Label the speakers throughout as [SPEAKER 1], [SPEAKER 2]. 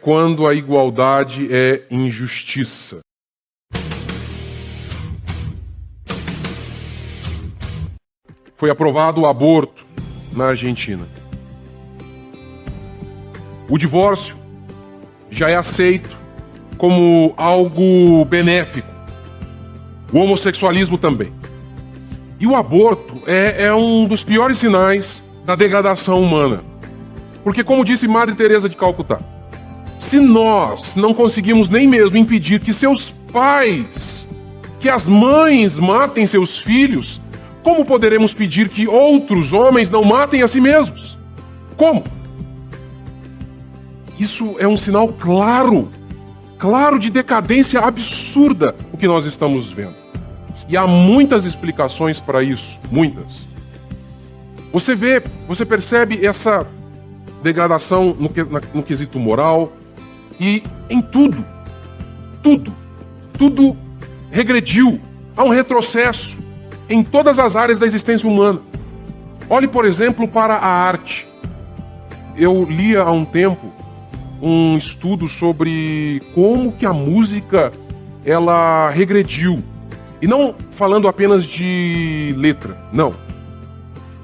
[SPEAKER 1] quando a igualdade é injustiça. Foi aprovado o aborto na Argentina. O divórcio já é aceito como algo benéfico. O homossexualismo também. E o aborto é um dos piores sinais da degradação humana. Porque, como disse Madre Teresa de Calcutá, se nós não conseguimos nem mesmo impedir que seus pais, que as mães matem seus filhos, como poderemos pedir que outros homens não matem a si mesmos? Como? Isso é um sinal claro de decadência absurda o que nós estamos vendo. E há muitas explicações para isso, muitas. Você percebe essa degradação no quesito moral e em tudo regrediu. Há um retrocesso em todas as áreas da existência humana. Olhe, por exemplo, para a arte. Eu li há um tempo um estudo sobre como que a música ela regrediu. E não falando apenas de letra, não.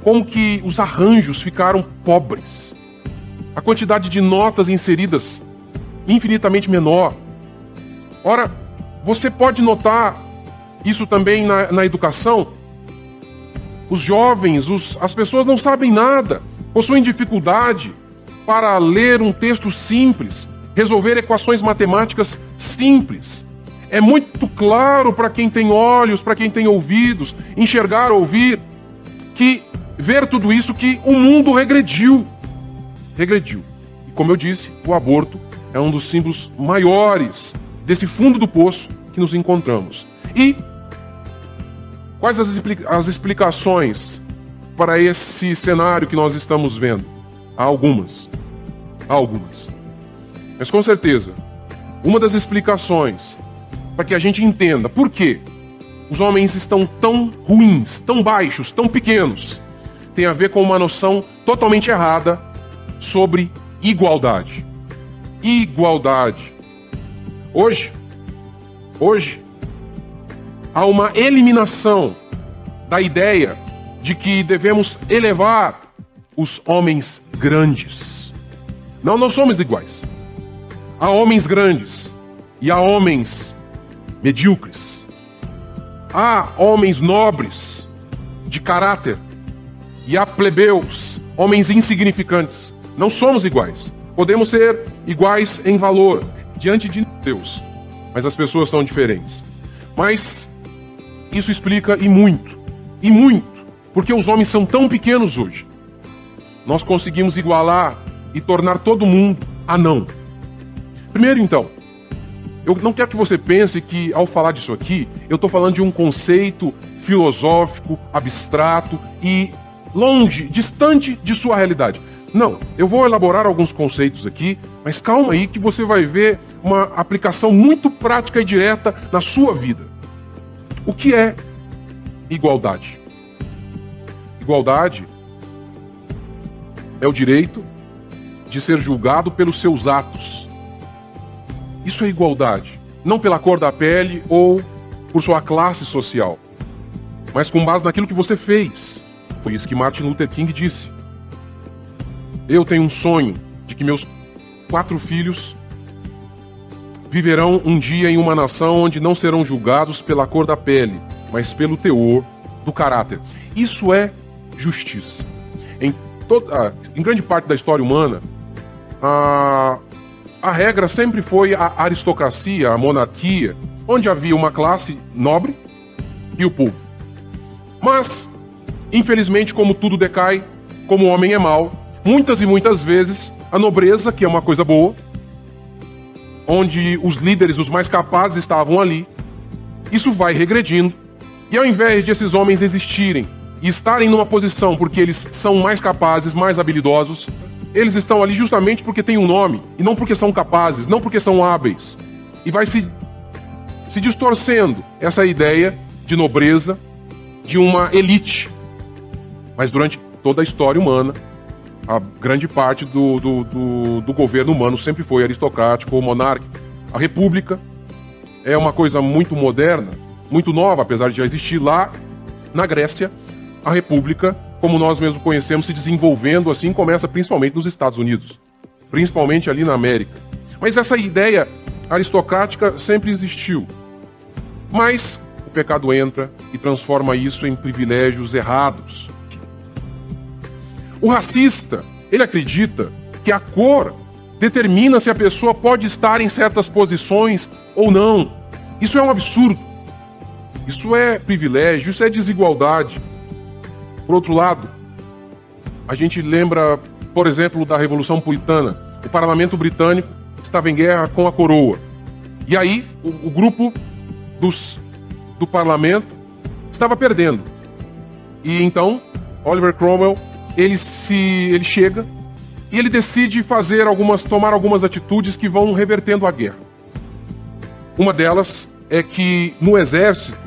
[SPEAKER 1] Como que os arranjos ficaram pobres. A quantidade de notas inseridas infinitamente menor. Ora, você pode notar isso também na educação. Os jovens, as pessoas não sabem nada, possuem dificuldade para ler um texto simples, resolver equações matemáticas simples. É muito claro para quem tem olhos, para quem tem ouvidos, enxergar, ouvir, que ver tudo isso, que o mundo regrediu. Regrediu. E como eu disse, o aborto é um dos símbolos maiores desse fundo do poço que nos encontramos. E quais as explicações para esse cenário que nós estamos vendo? Há algumas. Mas com certeza, uma das explicações para que a gente entenda por que os homens estão tão ruins, tão baixos, tão pequenos, tem a ver com uma noção totalmente errada sobre igualdade. Igualdade. Hoje, há uma eliminação da ideia de que devemos elevar os homens grandes. Não somos iguais. Há homens grandes e há homens medíocres. Há homens nobres de caráter e há plebeus, homens insignificantes. Não somos iguais. Podemos ser iguais em valor diante de Deus, mas as pessoas são diferentes. Mas isso explica e muito, porque os homens são tão pequenos hoje. Nós conseguimos igualar e tornar todo mundo anão. Primeiro, então, eu não quero que você pense que, ao falar disso aqui, eu estou falando de um conceito filosófico, abstrato e longe, distante de sua realidade. Não, eu vou elaborar alguns conceitos aqui, mas calma aí que você vai ver uma aplicação muito prática e direta na sua vida. O que é igualdade? Igualdade é o direito de ser julgado pelos seus atos. Isso é igualdade. Não pela cor da pele ou por sua classe social, mas com base naquilo que você fez. Foi isso que Martin Luther King disse. Eu tenho um sonho de que meus 4 filhos viverão um dia em uma nação onde não serão julgados pela cor da pele, mas pelo teor do caráter. Isso é justiça. Em grande parte da história humana, a regra sempre foi a aristocracia, a monarquia, onde havia uma classe nobre e o povo. Mas, infelizmente, como tudo decai, como o homem é mau, muitas e muitas vezes a nobreza, que é uma coisa boa, onde os líderes, os mais capazes estavam ali, isso vai regredindo, e ao invés de esses homens existirem e estarem numa posição porque eles são mais capazes, mais habilidosos, eles estão ali justamente porque têm um nome, e não porque são capazes, não porque são hábeis. E vai se distorcendo essa ideia de nobreza, de uma elite. Mas durante toda a história humana, A grande parte do governo humano sempre foi aristocrático ou monárquico. A república é uma coisa muito moderna, muito nova, apesar de já existir lá na Grécia. A república, como nós mesmos conhecemos, se desenvolvendo assim, começa principalmente nos Estados Unidos, principalmente ali na América. Mas essa ideia aristocrática sempre existiu. Mas o pecado entra e transforma isso em privilégios errados. O racista, ele acredita que a cor determina se a pessoa pode estar em certas posições ou não. Isso é um absurdo. Isso é privilégio, isso é desigualdade. Por outro lado, a gente lembra, por exemplo, da Revolução Puritana. O parlamento britânico estava em guerra com a coroa. E aí, o grupo do parlamento estava perdendo. E então, Oliver Cromwell, ele chega e ele decide tomar algumas atitudes que vão revertendo a guerra. Uma delas é que no exército,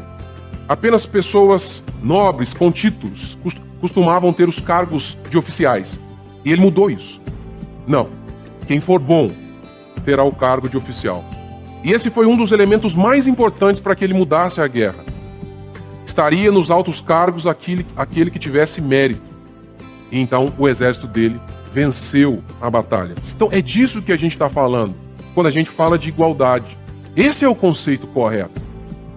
[SPEAKER 1] apenas pessoas nobres com títulos costumavam ter os cargos de oficiais. E ele mudou isso. Não. Quem for bom terá o cargo de oficial. E esse foi um dos elementos mais importantes para que ele mudasse a guerra. Estaria nos altos cargos aquele que tivesse mérito. E então o exército dele venceu a batalha. Então é disso que a gente está falando quando a gente fala de igualdade. Esse é o conceito correto.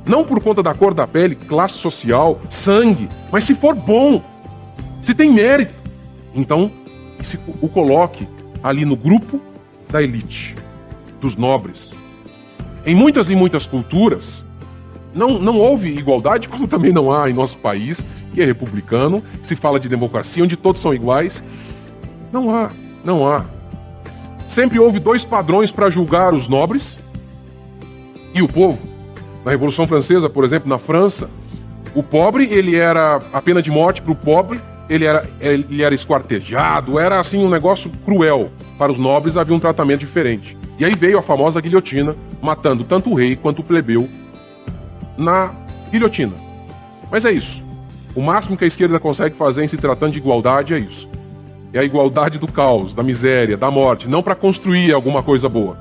[SPEAKER 1] Não por conta da cor da pele, classe social, sangue, mas se for bom, se tem mérito, então se o coloque ali no grupo da elite, dos nobres. Em muitas e muitas culturas, não houve igualdade, como também não há em nosso país, que é republicano, se fala de democracia, onde todos são iguais. Não há. Sempre houve dois padrões para julgar os nobres e o povo. Na Revolução Francesa, por exemplo, na França, o pobre, a pena de morte para o pobre, ele era esquartejado, era assim um negócio cruel. Para os nobres havia um tratamento diferente. E aí veio a famosa guilhotina, matando tanto o rei quanto o plebeu na guilhotina. Mas é isso. O máximo que a esquerda consegue fazer em se tratando de igualdade é isso. É a igualdade do caos, da miséria, da morte, não para construir alguma coisa boa.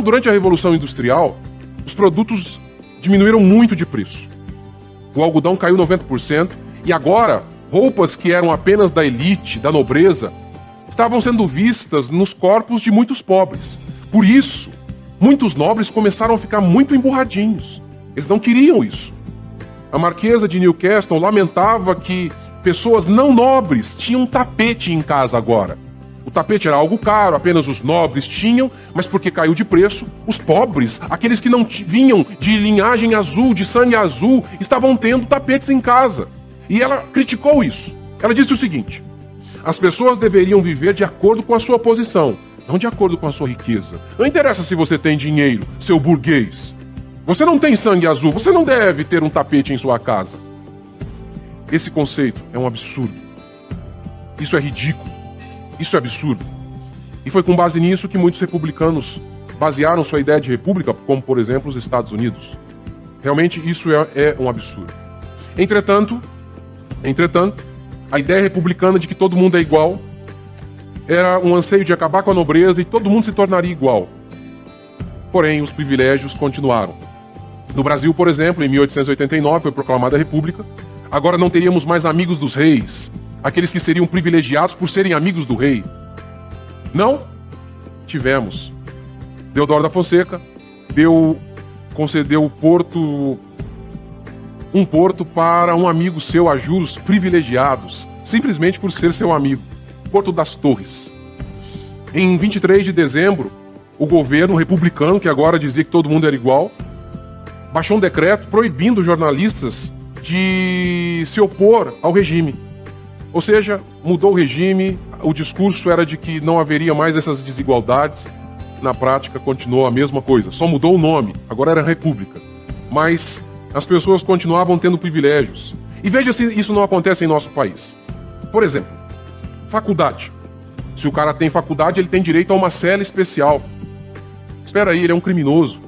[SPEAKER 1] Durante a Revolução Industrial, os produtos diminuíram muito de preço. O algodão caiu 90% e agora roupas que eram apenas da elite, da nobreza, estavam sendo vistas nos corpos de muitos pobres. Por isso, muitos nobres começaram a ficar muito emburradinhos. Eles não queriam isso. A marquesa de Newcastle lamentava que pessoas não nobres tinham tapete em casa agora. O tapete era algo caro, apenas os nobres tinham, mas porque caiu de preço, os pobres, aqueles que não vinham de linhagem azul, de sangue azul, estavam tendo tapetes em casa. E ela criticou isso. Ela disse o seguinte: as pessoas deveriam viver de acordo com a sua posição, não de acordo com a sua riqueza. Não interessa se você tem dinheiro, seu burguês. Você não tem sangue azul, você não deve ter um tapete em sua casa. Esse conceito é um absurdo. Isso é ridículo. Isso é absurdo. E foi com base nisso que muitos republicanos basearam sua ideia de república, como, por exemplo, os Estados Unidos. Realmente, isso é um absurdo. Entretanto, a ideia republicana de que todo mundo é igual era um anseio de acabar com a nobreza e todo mundo se tornaria igual. Porém, os privilégios continuaram. No Brasil, por exemplo, em 1889 foi proclamada a República. Agora não teríamos mais amigos dos reis, aqueles que seriam privilegiados por serem amigos do rei. Não, tivemos. Deodoro da Fonseca concedeu um porto para um amigo seu a juros privilegiados, simplesmente por ser seu amigo. Porto das Torres. Em 23 de dezembro, o governo republicano, que agora dizia que todo mundo era igual, baixou um decreto proibindo jornalistas de se opor ao regime. Ou seja, mudou o regime, o discurso era de que não haveria mais essas desigualdades. Na prática, continuou a mesma coisa, só mudou o nome, agora era República. Mas as pessoas continuavam tendo privilégios. E veja se isso não acontece em nosso país. Por exemplo, faculdade. Se o cara tem faculdade, ele tem direito a uma cela especial. Espera aí, ele é um criminoso.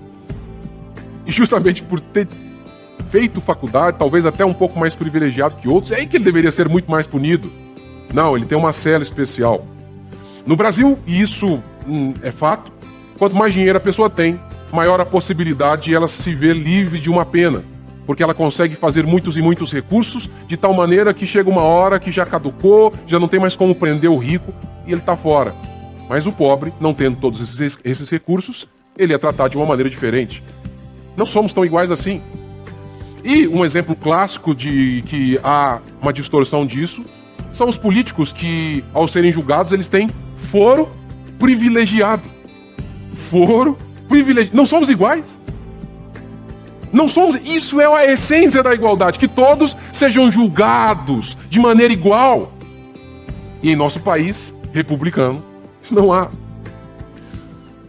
[SPEAKER 1] E justamente por ter feito faculdade, talvez até um pouco mais privilegiado que outros, é aí que ele deveria ser muito mais punido. Não, ele tem uma cela especial. No Brasil, e isso é fato, quanto mais dinheiro a pessoa tem, maior a possibilidade de ela se ver livre de uma pena, porque ela consegue fazer muitos e muitos recursos, de tal maneira que chega uma hora que já caducou, já não tem mais como prender o rico, e ele está fora. Mas o pobre, não tendo todos esses recursos, ele é tratado de uma maneira diferente. Não somos tão iguais assim. E um exemplo clássico de que há uma distorção disso são os políticos que, ao serem julgados, eles têm foro privilegiado. Foro privilegiado. Não somos iguais. Não somos. Isso é a essência da igualdade, que todos sejam julgados de maneira igual. E em nosso país republicano, isso não há.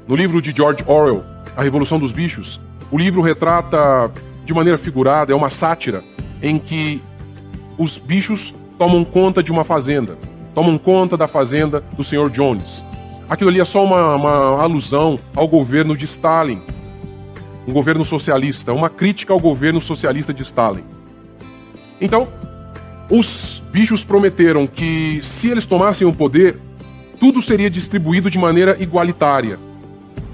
[SPEAKER 1] No livro de George Orwell, A Revolução dos Bichos, o livro retrata de maneira figurada, é uma sátira, em que os bichos tomam conta de uma fazenda, tomam conta da fazenda do Sr. Jones. Aquilo ali é só uma alusão ao governo de Stalin, um governo socialista, uma crítica ao governo socialista de Stalin. Então, os bichos prometeram que, se eles tomassem o poder, tudo seria distribuído de maneira igualitária.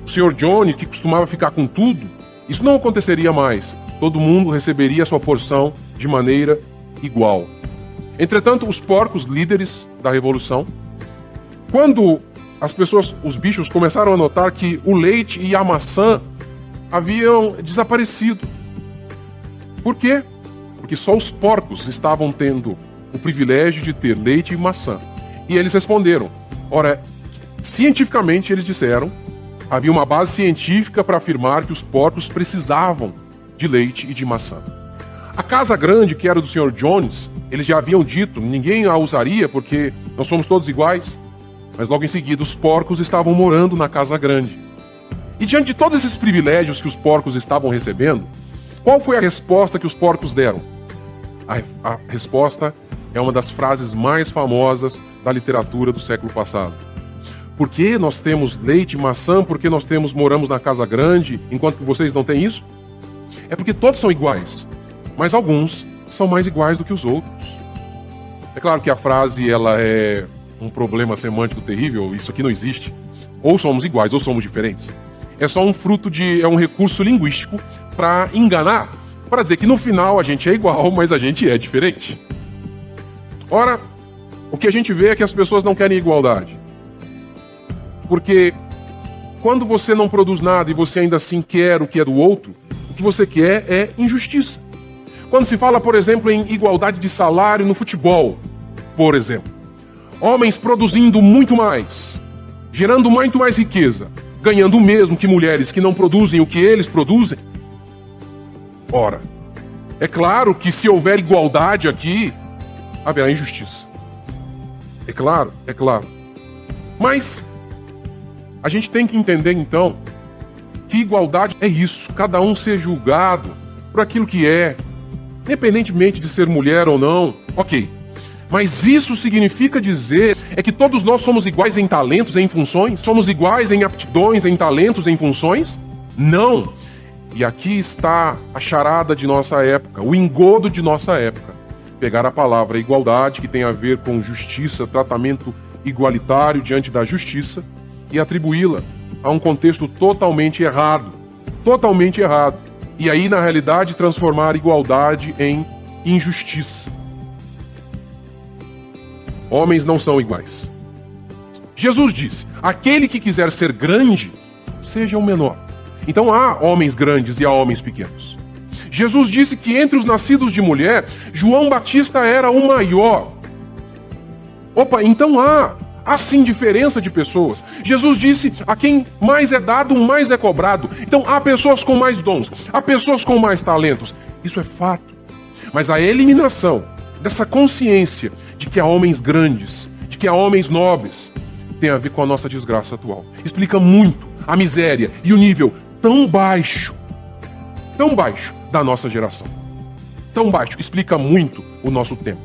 [SPEAKER 1] O Sr. Jones, que costumava ficar com tudo, isso não aconteceria mais. Todo mundo receberia a sua porção de maneira igual. Entretanto, os porcos líderes da revolução, quando as pessoas, os bichos, começaram a notar que o leite e a maçã haviam desaparecido. Por quê? Porque só os porcos estavam tendo o privilégio de ter leite e maçã. E eles responderam. Ora, cientificamente eles disseram, havia uma base científica para afirmar que os porcos precisavam de leite e de maçã. A casa grande, que era do Sr. Jones, eles já haviam dito, ninguém a usaria porque nós somos todos iguais. Mas logo em seguida os porcos estavam morando na casa grande. E diante de todos esses privilégios que os porcos estavam recebendo, qual foi a resposta que os porcos deram? A resposta é uma das frases mais famosas da literatura do século passado. Por que nós temos leite e maçã? Por que nós moramos na casa grande, enquanto que vocês não têm isso? É porque todos são iguais, mas alguns são mais iguais do que os outros. É claro que a frase ela é um problema semântico terrível, isso aqui não existe. Ou somos iguais ou somos diferentes. É só um fruto é um recurso linguístico para enganar, para dizer que no final a gente é igual, mas a gente é diferente. Ora, o que a gente vê é que as pessoas não querem igualdade. Porque quando você não produz nada e você ainda assim quer o que é do outro, o que você quer é injustiça. Quando se fala, por exemplo, em igualdade de salário no futebol, por exemplo, homens produzindo muito mais, gerando muito mais riqueza, ganhando o mesmo que mulheres que não produzem o que eles produzem. Ora, é claro que se houver igualdade aqui, haverá injustiça. É claro, é claro. Mas a gente tem que entender então que igualdade é isso, cada um ser julgado por aquilo que é, independentemente de ser mulher ou não, ok. Mas isso significa dizer é que todos nós somos iguais em talentos, em funções? Somos iguais em aptidões, em talentos, em funções? Não. E aqui está a charada de nossa época, o engodo de nossa época. Pegar a palavra igualdade, que tem a ver com justiça, tratamento igualitário diante da justiça, e atribuí-la a um contexto totalmente errado. Totalmente errado. E aí, na realidade, transformar igualdade em injustiça. Homens não são iguais. Jesus disse, aquele que quiser ser grande, seja o menor. Então há homens grandes e há homens pequenos. Jesus disse que entre os nascidos de mulher, João Batista era o maior. Opa, então há sim diferença de pessoas. Jesus disse, a quem mais é dado, mais é cobrado. Então há pessoas com mais dons, há pessoas com mais talentos. Isso é fato. Mas a eliminação dessa consciência de que há homens grandes, de que há homens nobres, tem a ver com a nossa desgraça atual. Explica muito a miséria e o nível tão baixo da nossa geração. Tão baixo, explica muito o nosso tempo.